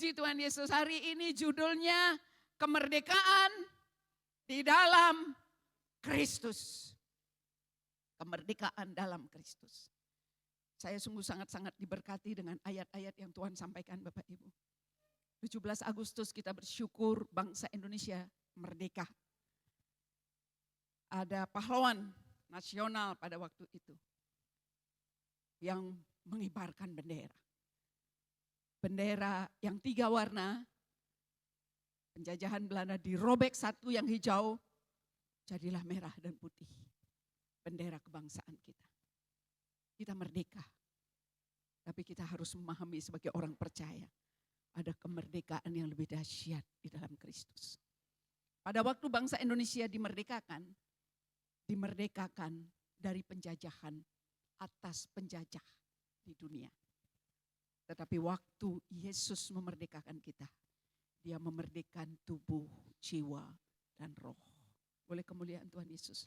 Puji Tuhan Yesus, hari ini judulnya kemerdekaan di dalam Kristus. Kemerdekaan dalam Kristus. Saya sungguh sangat-sangat diberkati dengan ayat-ayat yang Tuhan sampaikan Bapak Ibu. 17 Agustus kita bersyukur bangsa Indonesia merdeka. Ada pahlawan nasional pada waktu itu yang mengibarkan bendera. Bendera yang 3 warna, penjajahan Belanda dirobek satu yang hijau, jadilah merah dan putih. Bendera kebangsaan kita. Kita merdeka. Tapi kita harus memahami sebagai orang percaya, ada kemerdekaan yang lebih dahsyat di dalam Kristus. Pada waktu bangsa Indonesia dimerdekakan dari penjajahan atas penjajah di dunia. Tetapi waktu Yesus memerdekakan kita, Dia memerdekakan tubuh, jiwa, dan roh. Boleh kemuliaan Tuhan Yesus.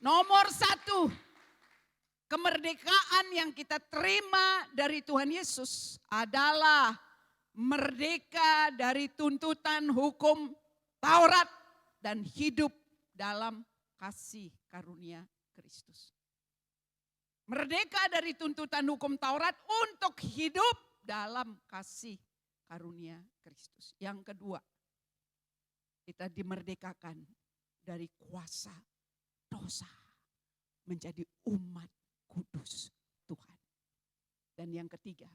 Nomor 1, kemerdekaan yang kita terima dari Tuhan Yesus adalah merdeka dari tuntutan hukum Taurat dan hidup dalam kasih karunia Kristus. Merdeka dari tuntutan hukum Taurat untuk hidup dalam kasih karunia Kristus. Yang kedua, kita dimerdekakan dari kuasa dosa menjadi umat kudus Tuhan. Dan yang ketiga,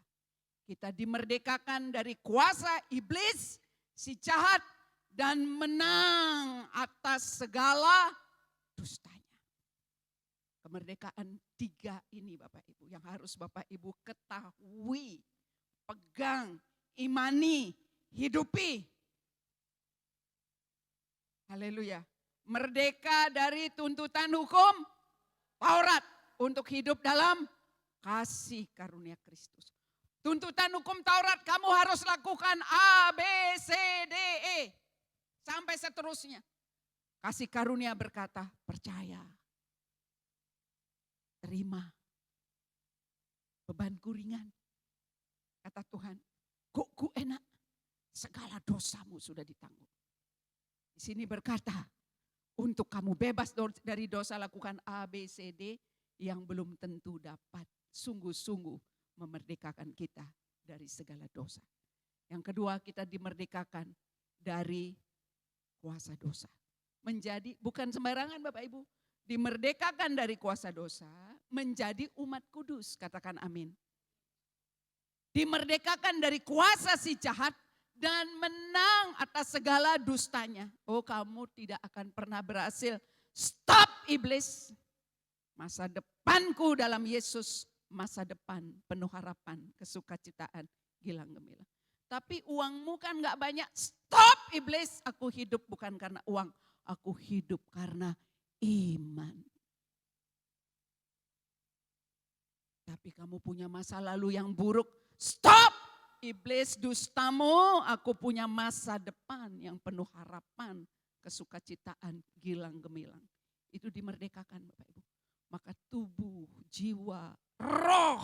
kita dimerdekakan dari kuasa iblis, si jahat, dan menang atas segala dustanya. Kemerdekaan 3 ini Bapak Ibu yang harus Bapak Ibu ketahui, pegang, imani, hidupi. Haleluya. Merdeka dari tuntutan hukum Taurat untuk hidup dalam kasih karunia Kristus. Tuntutan hukum Taurat kamu harus lakukan A, B, C, D, E. Sampai seterusnya. Kasih karunia berkata, percaya. Terima. Bebanku ringan. Kata Tuhan, ku enak. Segala dosamu sudah ditanggung. Di sini berkata, untuk kamu bebas dari dosa lakukan A, B, C, D yang belum tentu dapat sungguh-sungguh memerdekakan kita dari segala dosa. Yang kedua, kita dimerdekakan dari kuasa dosa. Menjadi, bukan sembarangan Bapak Ibu, dimerdekakan dari kuasa dosa menjadi umat kudus, katakan amin. Dimerdekakan dari kuasa si jahat dan menang atas segala dustanya. Oh, kamu tidak akan pernah berhasil. Stop iblis. Masa depanku dalam Yesus, masa depan penuh harapan, kesukacitaan, gilang gemilang. Tapi uangmu kan gak banyak. Stop iblis, aku hidup bukan karena uang, aku hidup karena iman. Tapi kamu punya masa lalu yang buruk. Stop iblis dustamu, aku punya masa depan yang penuh harapan, kesukacitaan, gilang gemilang. Itu dimerdekakan Bapak Ibu. Maka tubuh, jiwa, roh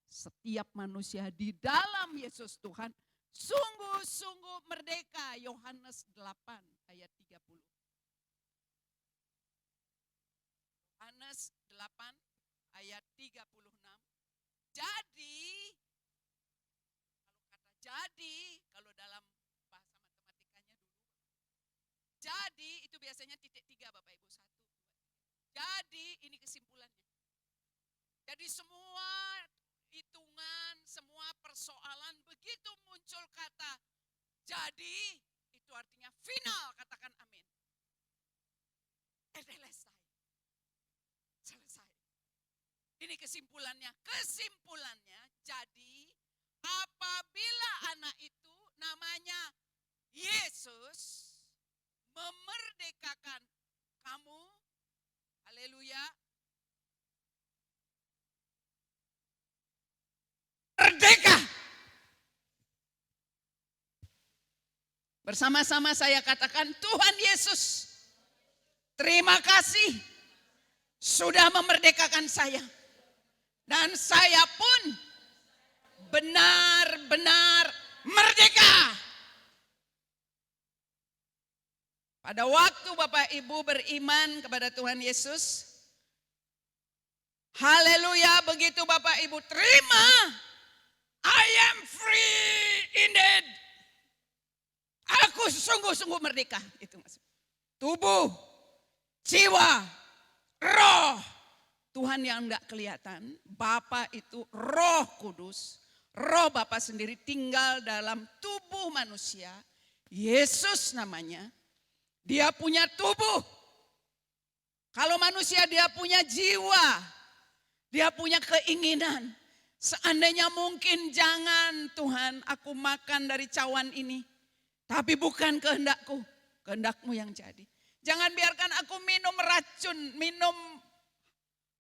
setiap manusia di dalam Yesus Tuhan sungguh-sungguh merdeka. Yohanes 8 ayat 30. Yohanes 8 ayat 36. Jadi, kalau dalam bahasa matematikanya dulu, jadi itu biasanya titik 3 Bapak Ibu, 1, 2, 3. Jadi ini kesimpulannya. Jadi semua hitungan, semua persoalan begitu muncul kata jadi, itu artinya final, katakan amin. Selesai. Ini kesimpulannya. Kesimpulannya, jadi apabila anak itu namanya Yesus memerdekakan kamu, haleluya, merdeka. Bersama-sama saya katakan, Tuhan Yesus, terima kasih sudah memerdekakan saya. Dan saya pun benar-benar merdeka. Pada waktu Bapak Ibu beriman kepada Tuhan Yesus, haleluya, begitu Bapak Ibu terima, I am free indeed. Aku sungguh-sungguh merdeka. Itu maksud. Tubuh, jiwa, roh. Tuhan yang enggak kelihatan, Bapa itu Roh Kudus. Roh Bapa sendiri tinggal dalam tubuh manusia. Yesus namanya. Dia punya tubuh. Kalau manusia dia punya jiwa. Dia punya keinginan. Seandainya mungkin, jangan Tuhan aku makan dari cawan ini. Tapi bukan kehendakku, kehendakmu yang jadi. Jangan biarkan aku minum racun, minum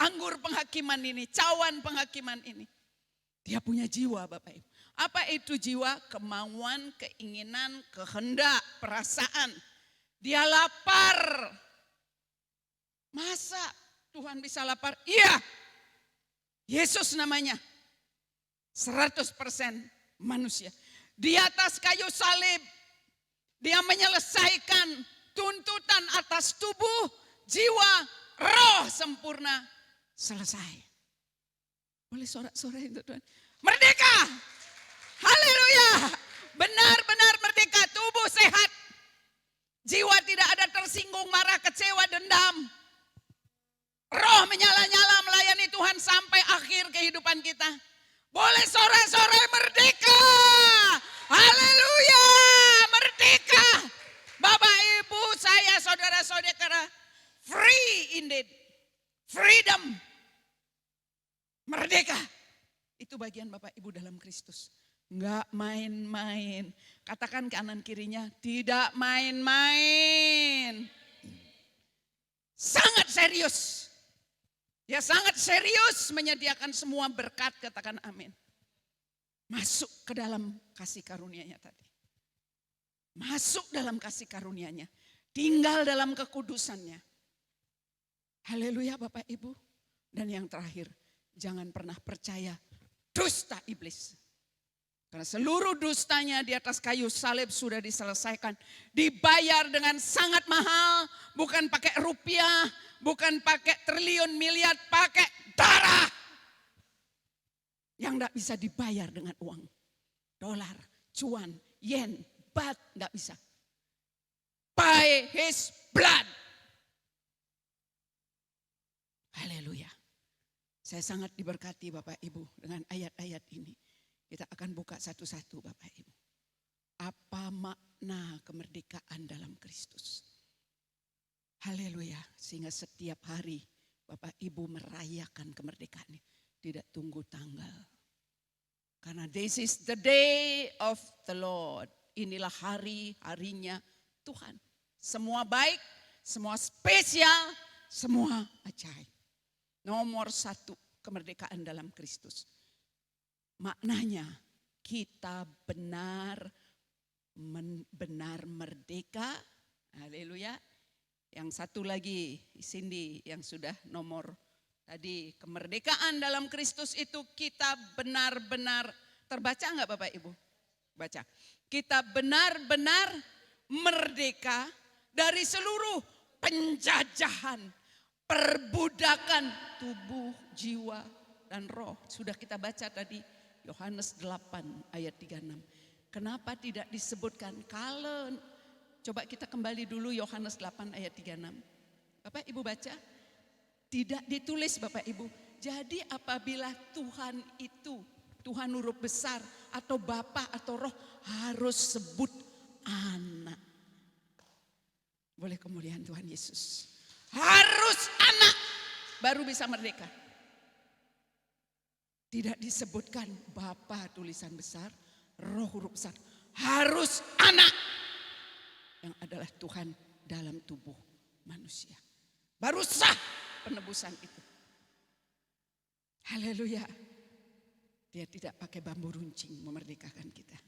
anggur penghakiman ini, cawan penghakiman ini. Dia punya jiwa Bapak Ibu. Apa itu jiwa? Kemauan, keinginan, kehendak, perasaan. Dia lapar. Masa Tuhan bisa lapar? Iya. Yesus namanya. 100% manusia. Di atas kayu salib. Dia menyelesaikan tuntutan atas tubuh, jiwa, roh sempurna. Selesai. Boleh sorak-sorai untuk Tuhan. Merdeka. Haleluya. Benar-benar merdeka. Tubuh sehat. Jiwa tidak ada tersinggung, marah, kecewa, dendam. Roh menyala-nyala melayani Tuhan sampai akhir kehidupan kita. Boleh sorak-sorai merdeka. Haleluya. Merdeka. Bapak Ibu saya saudara-saudara. Free indeed. Freedom. Merdeka. Itu bagian Bapak Ibu dalam Kristus. Enggak main-main. Katakan kanan kirinya, tidak main-main. Sangat serius. Ya sangat serius menyediakan semua berkat, katakan amin. Masuk ke dalam kasih karunia-Nya tadi. Masuk dalam kasih karunia-Nya. Tinggal dalam kekudusan-Nya. Haleluya Bapak Ibu. Dan yang terakhir, jangan pernah percaya dusta iblis. Karena seluruh dustanya di atas kayu salib sudah diselesaikan. Dibayar dengan sangat mahal. Bukan pakai rupiah. Bukan pakai triliun miliar. Pakai darah. Yang tidak bisa dibayar dengan uang. Dolar, cuan, yen, baht. Tidak bisa. By his blood. Haleluya. Saya sangat diberkati Bapak Ibu dengan ayat-ayat ini. Kita akan buka satu-satu Bapak Ibu. Apa makna kemerdekaan dalam Kristus? Haleluya. Sehingga setiap hari Bapak Ibu merayakan kemerdekaan ini. Tidak tunggu tanggal. Karena this is the day of the Lord. Inilah hari-harinya Tuhan. Semua baik, semua spesial, semua ajaib. Nomor 1 kemerdekaan dalam Kristus. Maknanya kita benar merdeka. Haleluya. Yang satu lagi Cindy yang sudah nomor tadi, kemerdekaan dalam Kristus itu kita benar-benar, terbaca enggak Bapak Ibu? Baca. Kita benar-benar merdeka dari seluruh penjajahan, perbudakan tubuh, jiwa, dan roh. Sudah kita baca tadi Yohanes 8 ayat 36. Kenapa tidak disebutkan kalau, coba kita kembali dulu Yohanes 8 ayat 36. Bapak Ibu baca. Tidak ditulis Bapak Ibu. Jadi apabila Tuhan itu, Tuhan huruf besar atau Bapa atau Roh, harus sebut anak. Boleh kemuliaan Tuhan Yesus. Harus anak baru bisa merdeka. Tidak disebutkan Bapa tulisan besar, Roh huruf besar. Harus anak yang adalah Tuhan dalam tubuh manusia. Baru sah penebusan itu. Haleluya. Dia tidak pakai bambu runcing memerdekakan kita.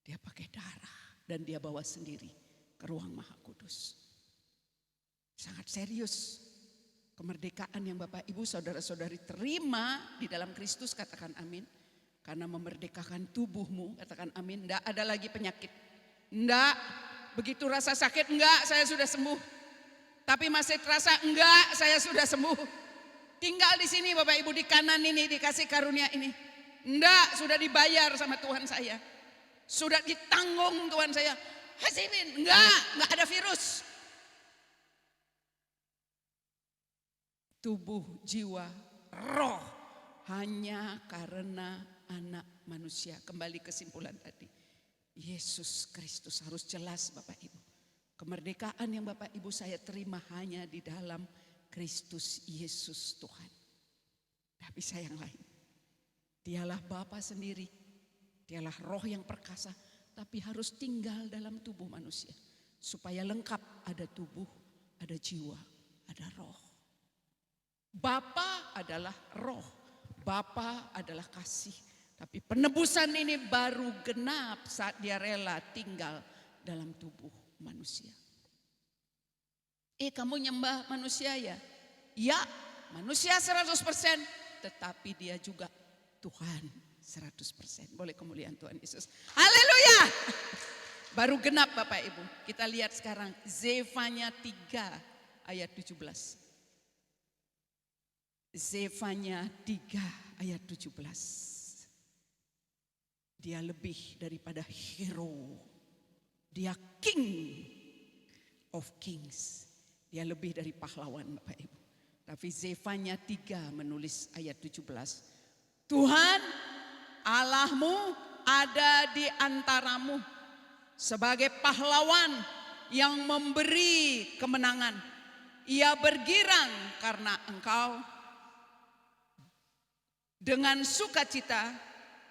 Dia pakai darah dan dia bawa sendiri ke ruang Maha Kudus. Sangat serius. Kemerdekaan yang Bapak Ibu saudara-saudari terima di dalam Kristus, katakan amin. Karena memerdekakan tubuhmu, katakan amin. Tidak ada lagi penyakit. Tidak Begitu rasa sakit, enggak, saya sudah sembuh. Tapi masih terasa, enggak, saya sudah sembuh. Tinggal di sini Bapak Ibu, di kanan ini dikasih karunia ini. Enggak, sudah dibayar sama Tuhan saya. Sudah ditanggung Tuhan saya. Hasimin, enggak ada virus. Tubuh, jiwa, roh hanya karena anak manusia. Kembali kesimpulan tadi. Yesus Kristus harus jelas Bapak Ibu. Kemerdekaan yang Bapak Ibu saya terima hanya di dalam Kristus Yesus Tuhan. Tidak bisa yang lain. Dialah Bapa sendiri. Dialah roh yang perkasa. Tapi harus tinggal dalam tubuh manusia. Supaya lengkap, ada tubuh, ada jiwa, ada roh. Bapa adalah roh. Bapa adalah kasih. Tapi penebusan ini baru genap saat dia rela tinggal dalam tubuh manusia. Kamu nyembah manusia ya? Ya, manusia 100%, tetapi dia juga Tuhan 100%. Boleh kemuliaan Tuhan Yesus. Haleluya! Baru genap Bapak Ibu. Kita lihat sekarang Zefanya 3 ayat 17. Zefanya 3 ayat 17. Dia lebih daripada hero. Dia king of kings. Dia lebih dari pahlawan Bapak Ibu. Tapi Zefanya 3 menulis ayat 17. Tuhan Allahmu ada di antaramu sebagai pahlawan yang memberi kemenangan. Ia bergirang karena engkau. Dengan sukacita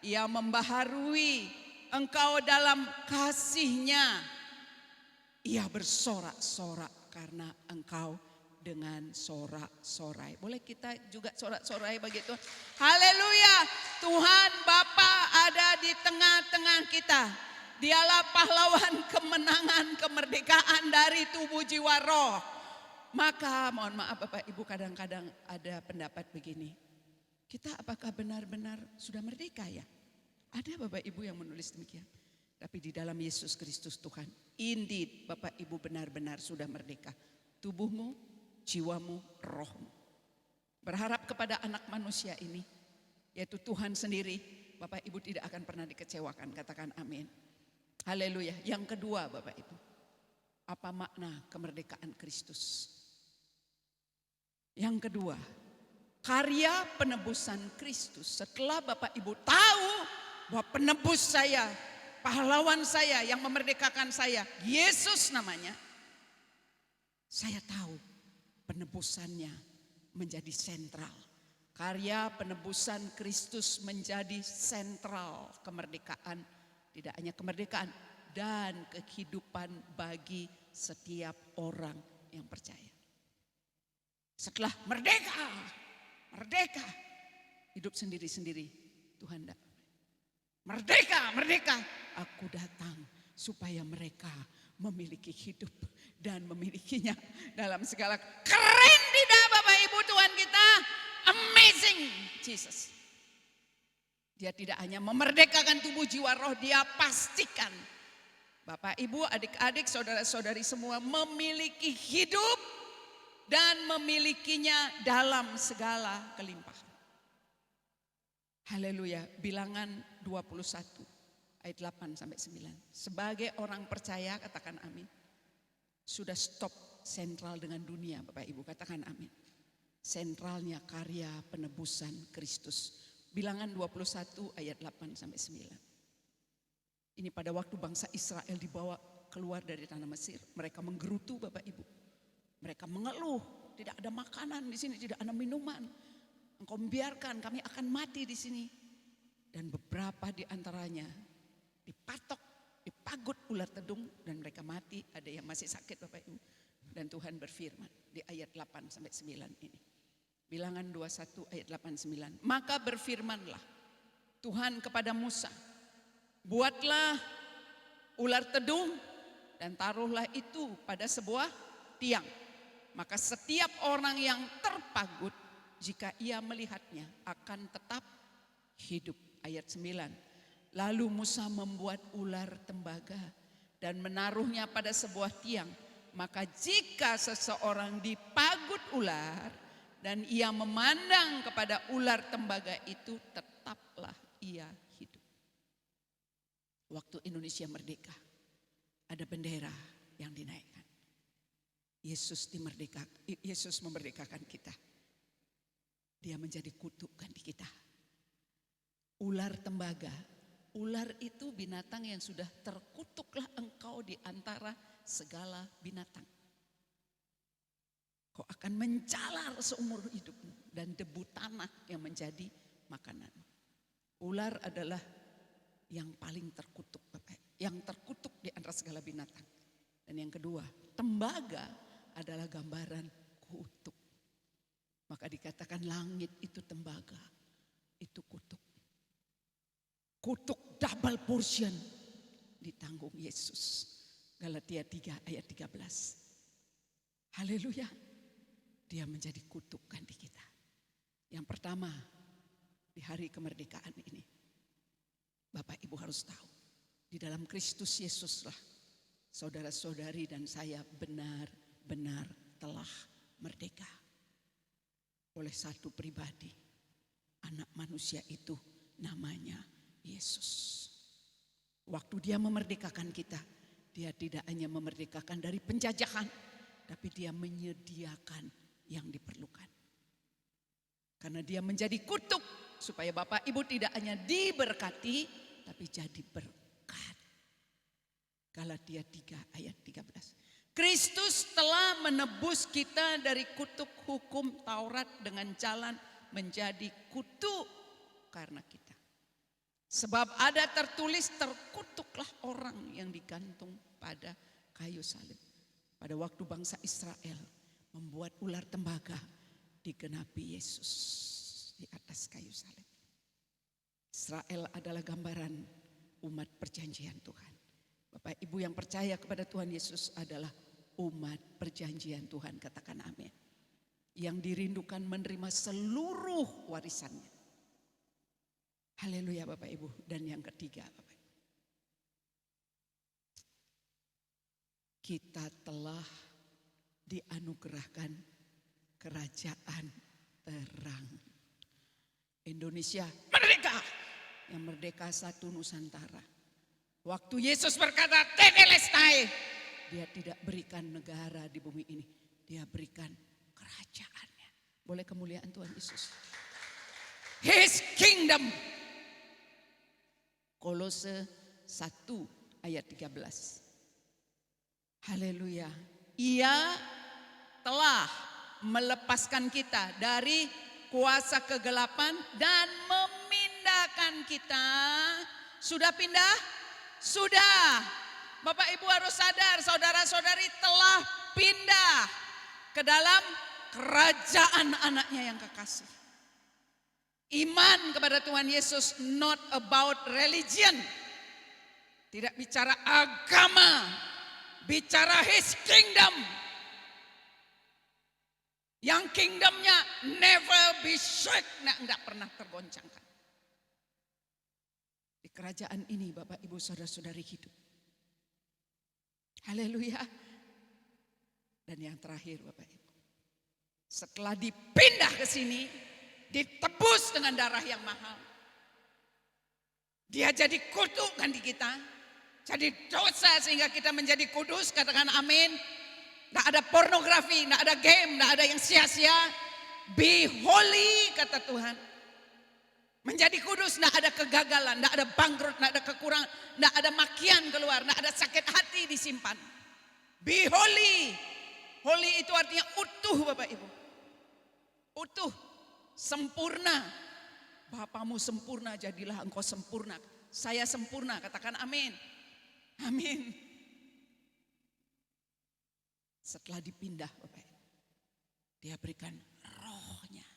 ia membaharui engkau dalam kasihnya. Ia bersorak-sorak karena engkau dengan sorak-sorai. Boleh kita juga sorak-sorai begitu? Haleluya. Tuhan Bapa ada di tengah-tengah kita. Dialah pahlawan kemenangan kemerdekaan dari tubuh jiwa roh. Maka mohon maaf Bapak Ibu, kadang-kadang ada pendapat begini. Kita apakah benar-benar sudah merdeka ya? Ada Bapak Ibu yang menulis demikian. Tapi di dalam Yesus Kristus Tuhan, indeed Bapak Ibu benar-benar sudah merdeka. Tubuhmu, jiwamu, rohmu. Berharap kepada anak manusia ini, yaitu Tuhan sendiri, Bapak Ibu tidak akan pernah dikecewakan. Katakan amin. Haleluya. Yang kedua Bapak Ibu, apa makna kemerdekaan Kristus? Yang kedua, karya penebusan Kristus. Setelah Bapak Ibu tahu bahwa penebus saya, pahlawan saya yang memerdekakan saya, Yesus namanya. Saya tahu penebusannya menjadi sentral. Karya penebusan Kristus menjadi sentral kemerdekaan. Tidak hanya kemerdekaan dan kehidupan bagi setiap orang yang percaya. Setelah merdeka, hidup sendiri-sendiri, Tuhan tidak. Merdeka, aku datang supaya mereka memiliki hidup dan memilikinya dalam segala. Keren tidak Bapak Ibu Tuhan kita? Amazing Jesus. Dia tidak hanya memerdekakan tubuh jiwa roh, dia pastikan Bapak Ibu, adik-adik, saudara-saudari semua memiliki hidup dan memilikinya dalam segala kelimpahan. Haleluya. Bilangan 21 ayat 8 sampai 9. Sebagai orang percaya katakan amin. Sudah stop sentral dengan dunia Bapak Ibu, katakan amin. Sentralnya karya penebusan Kristus. Bilangan 21 ayat 8 sampai 9. Ini pada waktu bangsa Israel dibawa keluar dari tanah Mesir, mereka menggerutu Bapak Ibu. Mereka mengeluh, tidak ada makanan di sini, tidak ada minuman. Engkau membiarkan kami akan mati di sini. Dan beberapa di antaranya dipatok, dipagut ular tedung dan mereka mati. Ada yang masih sakit Bapak Ibu. Dan Tuhan berfirman di ayat 8 sampai 9 ini. Bilangan 21 ayat 8-9. Maka berfirmanlah Tuhan kepada Musa. Buatlah ular tedung dan taruhlah itu pada sebuah tiang. Maka setiap orang yang terpagut jika ia melihatnya akan tetap hidup. Ayat 9. Lalu Musa membuat ular tembaga dan menaruhnya pada sebuah tiang. Maka jika seseorang dipagut ular dan ia memandang kepada ular tembaga itu, tetaplah ia hidup. Waktu Indonesia merdeka, ada bendera yang dinaikkan. Yesus memerdekakan kita. Dia menjadi kutukan di kita. Ular tembaga. Ular itu binatang yang sudah terkutuklah engkau di antara segala binatang. Kau akan menjalar seumur hidupmu dan debu tanah yang menjadi makanan. Ular adalah yang paling terkutuk, Bapak. Yang terkutuk di antara segala binatang. Dan yang kedua, tembaga adalah gambaran kutuk. Maka dikatakan langit itu tembaga, itu kutuk. Kutuk double portion ditanggung Yesus. Galatia 3 ayat 13. Haleluya. Dia menjadi kutukan di kita. Yang pertama, di hari kemerdekaan ini, Bapak Ibu harus tahu, di dalam Kristus Yesuslah saudara-saudari dan saya benar-benar telah merdeka. Oleh satu pribadi, anak manusia itu namanya Yesus. Waktu dia memerdekakan kita, dia tidak hanya memerdekakan dari penjajahan, tapi dia menyediakan yang diperlukan. Karena dia menjadi kutuk supaya Bapak Ibu tidak hanya diberkati, tapi jadi berkat. Galatia 3 ayat 13. Kristus telah menebus kita dari kutuk hukum Taurat dengan jalan menjadi kutuk karena kita. Sebab ada tertulis, terkutuklah orang yang digantung pada kayu salib. Pada waktu bangsa Israel membuat ular tembaga, digenapi Yesus di atas kayu salib. Israel adalah gambaran umat perjanjian Tuhan. Bapak Ibu yang percaya kepada Tuhan Yesus adalah umat perjanjian Tuhan, katakan amin. Yang dirindukan menerima seluruh warisannya. Haleluya Bapak Ibu. Dan yang ketiga Bapak Ibu, kita telah dianugerahkan kerajaan terang. Indonesia merdeka. Yang merdeka satu Nusantara. Waktu Yesus berkata tetelestai, dia tidak berikan negara di bumi ini, dia berikan kerajaannya. Boleh kemuliaan Tuhan Yesus. His kingdom. Kolose 1 ayat 13. Haleluya. Ia telah melepaskan kita dari kuasa kegelapan dan memindahkan kita. Sudah pindah? Sudah. Bapak Ibu harus sadar, saudara-saudari telah pindah ke dalam kerajaan anaknya yang kekasih. Iman kepada Tuhan Yesus not about religion. Tidak bicara agama, bicara His kingdom. Yang kingdomnya never be shaken, enggak pernah tergoncangkan. Di kerajaan ini Bapak Ibu saudara-saudari hidup. Haleluya. Dan yang terakhir Bapak Ibu, setelah dipindah ke sini, ditebus dengan darah yang mahal. Dia jadi kutukan di kita. Jadi dosa sehingga kita menjadi kudus. Katakan amin. Tidak ada pornografi, tidak ada game, tidak ada yang sia-sia. Be holy kata Tuhan. Menjadi kudus, tidak ada kegagalan, tidak ada bangkrut, tidak ada kekurangan, tidak ada makian keluar, tidak ada sakit hati disimpan. Be holy. Holy itu artinya utuh Bapak Ibu. Utuh. Sempurna. Bapamu sempurna, jadilah engkau sempurna. Saya sempurna, katakan amin. Amin. Setelah dipindah Bapak Ibu, dia berikan rohnya.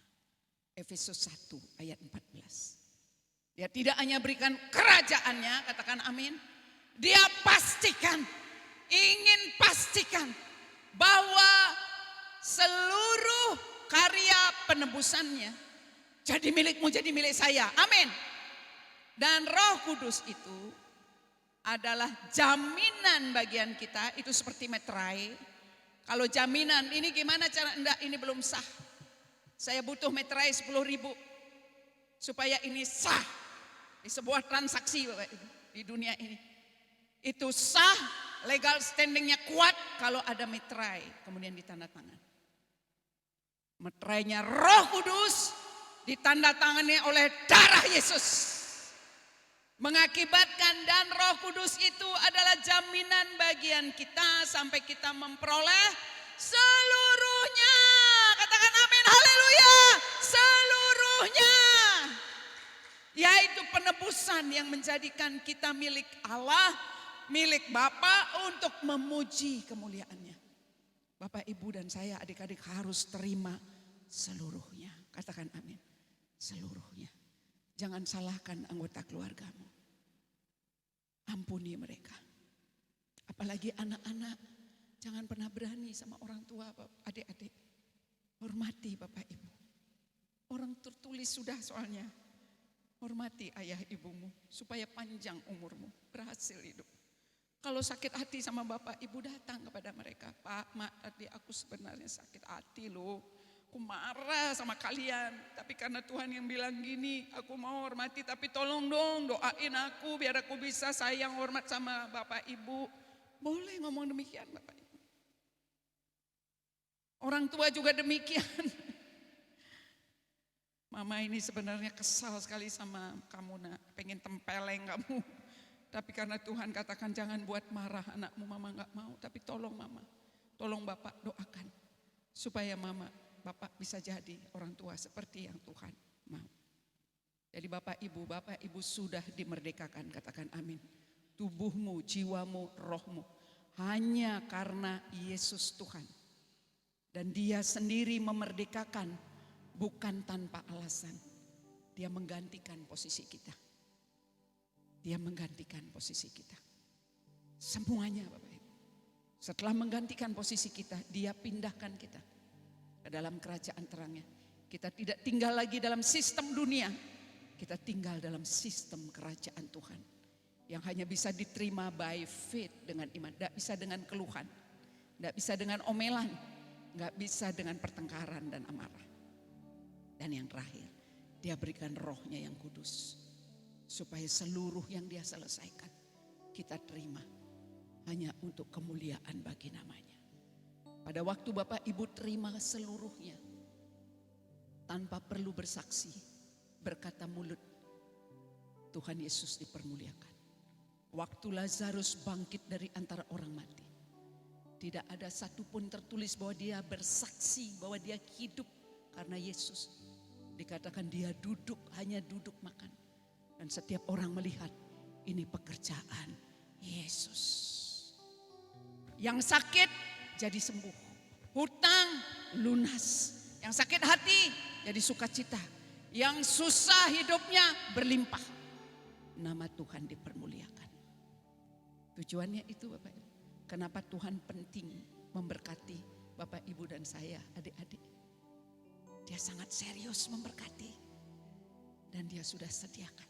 Efesus 1 ayat 14. Dia tidak hanya berikan kerajaannya, katakan amin. Dia pastikan, ingin pastikan bahwa seluruh karya penebusannya jadi milikmu, jadi milik saya. Amin. Dan Roh Kudus itu adalah jaminan bagian kita, itu seperti meterai. Kalau jaminan, ini gimana cara, enggak ini belum sah. Saya butuh meterai 10.000 supaya ini sah di sebuah transaksi Bapak Ibu, di dunia ini. Itu sah, legal standingnya kuat kalau ada meterai kemudian ditandatangan. Meterainya Roh Kudus ditandatangani oleh darah Yesus. Mengakibatkan, dan Roh Kudus itu adalah jaminan bagian kita sampai kita memperoleh seluruhnya. Katakan amin, haleluya, seluruhnya. Yaitu penebusan yang menjadikan kita milik Allah, milik Bapa untuk memuji kemuliaannya. Bapak, Ibu dan saya, adik-adik harus terima seluruhnya. Katakan amin, seluruhnya. Jangan salahkan anggota keluargamu. Ampuni mereka. Apalagi anak-anak, jangan pernah berani sama orang tua, adik-adik. Hormati Bapak Ibu. Orang tertulis sudah soalnya. Hormati ayah ibumu supaya panjang umurmu, berhasil hidup. Kalau sakit hati sama Bapak Ibu, datang kepada mereka. Pak, Mak, tadi aku sebenarnya sakit hati loh. Aku marah sama kalian, tapi karena Tuhan yang bilang gini, aku mau hormati, tapi tolong dong doain aku biar aku bisa sayang hormat sama Bapak Ibu. Boleh ngomong demikian Bapak Ibu. Orang tua juga demikian. Mama ini sebenarnya kesal sekali sama kamu nak, pengen tempeleng kamu. Tapi karena Tuhan katakan jangan buat marah anakmu, Mama gak mau. Tapi tolong Mama, tolong Bapak doakan supaya Mama, Bapak bisa jadi orang tua seperti yang Tuhan mau. Jadi Bapak Ibu sudah dimerdekakan, katakan amin. Tubuhmu, jiwamu, rohmu, hanya karena Yesus Tuhan. Dan Dia sendiri memerdekakan, bukan tanpa alasan. Dia menggantikan posisi kita. Dia menggantikan posisi kita. Semuanya Bapak Ibu. Setelah menggantikan posisi kita, Dia pindahkan kita ke dalam kerajaan terangnya. Kita tidak tinggal lagi dalam sistem dunia. Kita tinggal dalam sistem kerajaan Tuhan. Yang hanya bisa diterima by faith, dengan iman. Tidak bisa dengan keluhan. Tidak bisa dengan omelan. Tidak bisa dengan pertengkaran dan amarah. Dan yang terakhir, Dia berikan Roh-Nya yang kudus. Supaya seluruh yang Dia selesaikan, kita terima. Hanya untuk kemuliaan bagi namanya. Pada waktu Bapak Ibu terima seluruhnya, tanpa perlu bersaksi, berkata mulut, Tuhan Yesus dipermuliakan. Waktu Lazarus bangkit dari antara orang mati, tidak ada satupun tertulis bahwa dia bersaksi bahwa dia hidup karena Yesus. Dikatakan dia duduk, hanya duduk makan. Dan setiap orang melihat ini pekerjaan Yesus. Yang sakit jadi sembuh, hutang lunas, yang sakit hati jadi sukacita, yang susah hidupnya berlimpah. Nama Tuhan dipermuliakan. Tujuannya itu Bapak Ibu. Kenapa Tuhan penting memberkati Bapak Ibu dan saya, adik-adik. Dia sangat serius memberkati. Dan Dia sudah sediakan.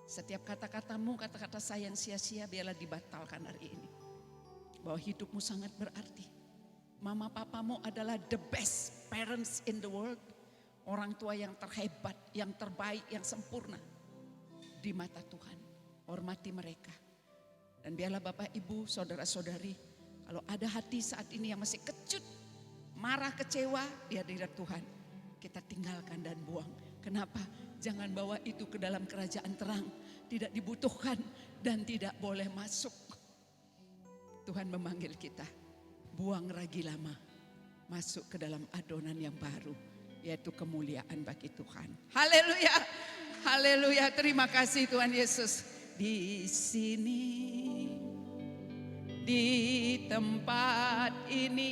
Setiap kata-katamu, kata-kata saya yang sia-sia biarlah dibatalkan hari ini. Bahwa hidupmu sangat berarti. Mama papamu adalah the best parents in the world. Orang tua yang terhebat, yang terbaik, yang sempurna. Di mata Tuhan. Hormati mereka. Dan biarlah Bapak Ibu, saudara-saudari. Kalau ada hati saat ini yang masih kecut, marah, kecewa di hadirat Tuhan. Kita tinggalkan dan buang. Kenapa? Jangan bawa itu ke dalam kerajaan terang. Tidak dibutuhkan dan tidak boleh masuk. Tuhan memanggil kita, buang ragi lama, masuk ke dalam adonan yang baru, yaitu kemuliaan bagi Tuhan. Haleluya, haleluya, terima kasih Tuhan Yesus. Di sini, di tempat ini,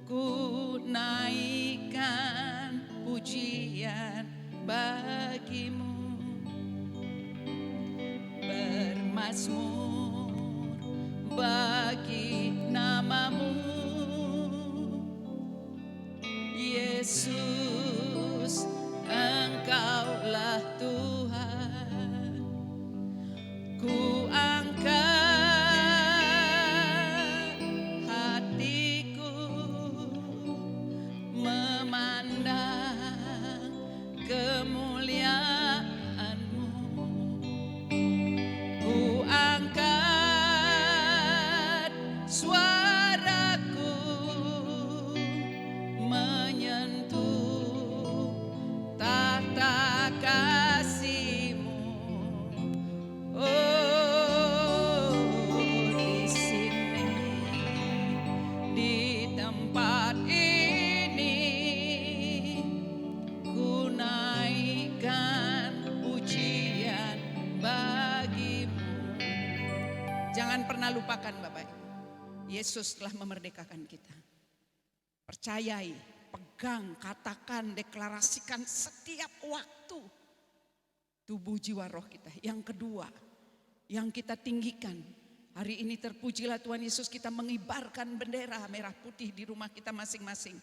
ku naikkan pujian bagimu, bermazmur bagi namamu, Yesus, Engkaulah Tuhan. pernah lupakan Bapak Ibu. Yesus telah memerdekakan kita. Percayai, pegang, katakan, deklarasikan setiap waktu. Tubuh, jiwa, roh kita. Yang kedua, yang kita tinggikan. Hari ini terpujilah Tuhan Yesus, kita mengibarkan bendera merah putih di rumah kita masing-masing.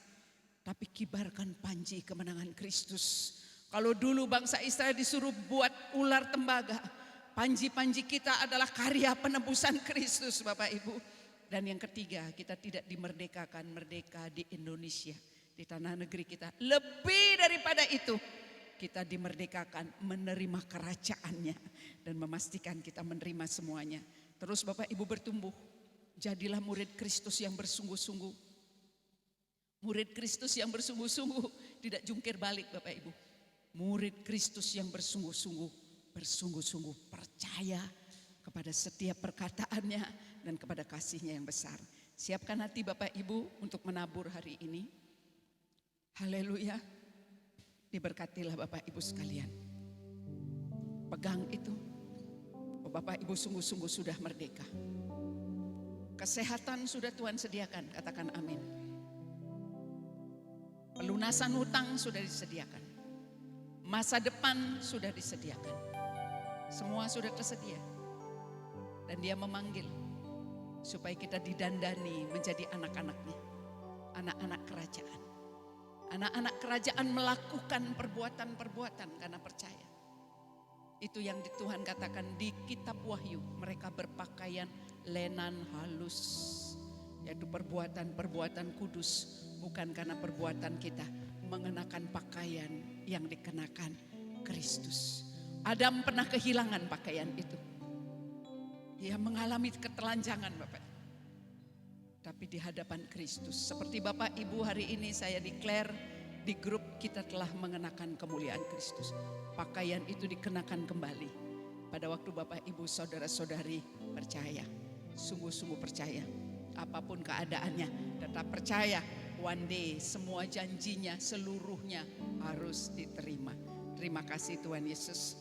Tapi kibarkan panji kemenangan Kristus. Kalau dulu bangsa Israel disuruh buat ular tembaga, panji-panji kita adalah karya penebusan Kristus Bapak Ibu. Dan yang ketiga, kita tidak dimerdekakan, merdeka di Indonesia, di tanah negeri kita. Lebih daripada itu, kita dimerdekakan menerima kerajaannya dan memastikan kita menerima semuanya. Terus Bapak Ibu bertumbuh, jadilah murid Kristus yang bersungguh-sungguh. Murid Kristus yang bersungguh-sungguh, tidak jungkir balik Bapak Ibu. Murid Kristus yang bersungguh-sungguh, percaya kepada setiap perkataannya dan kepada kasihnya yang besar. Siapkan hati Bapak Ibu untuk menabur hari ini. Haleluya. Diberkatilah Bapak Ibu sekalian. Pegang itu. Bapak Ibu sungguh-sungguh sudah merdeka. Kesehatan sudah Tuhan sediakan, katakan amin. Pelunasan hutang sudah disediakan. Masa depan sudah disediakan. Semua sudah tersedia. Dan Dia memanggil supaya kita didandani menjadi anak-anaknya. Anak-anak kerajaan. Anak-anak kerajaan melakukan perbuatan-perbuatan karena percaya. Itu yang Tuhan katakan di kitab Wahyu. Mereka berpakaian lenan halus. Yaitu perbuatan-perbuatan kudus. Bukan karena perbuatan kita mengenakan pakaian yang dikenakan Kristus. Adam pernah kehilangan pakaian itu. Dia mengalami ketelanjangan Bapak. Tapi di hadapan Kristus. Seperti Bapak Ibu hari ini saya declare di grup kita telah mengenakan kemuliaan Kristus. Pakaian itu dikenakan kembali. Pada waktu Bapak Ibu saudara-saudari percaya. Sungguh-sungguh percaya. Apapun keadaannya tetap percaya. One day semua janjinya seluruhnya harus diterima. Terima kasih Tuhan Yesus.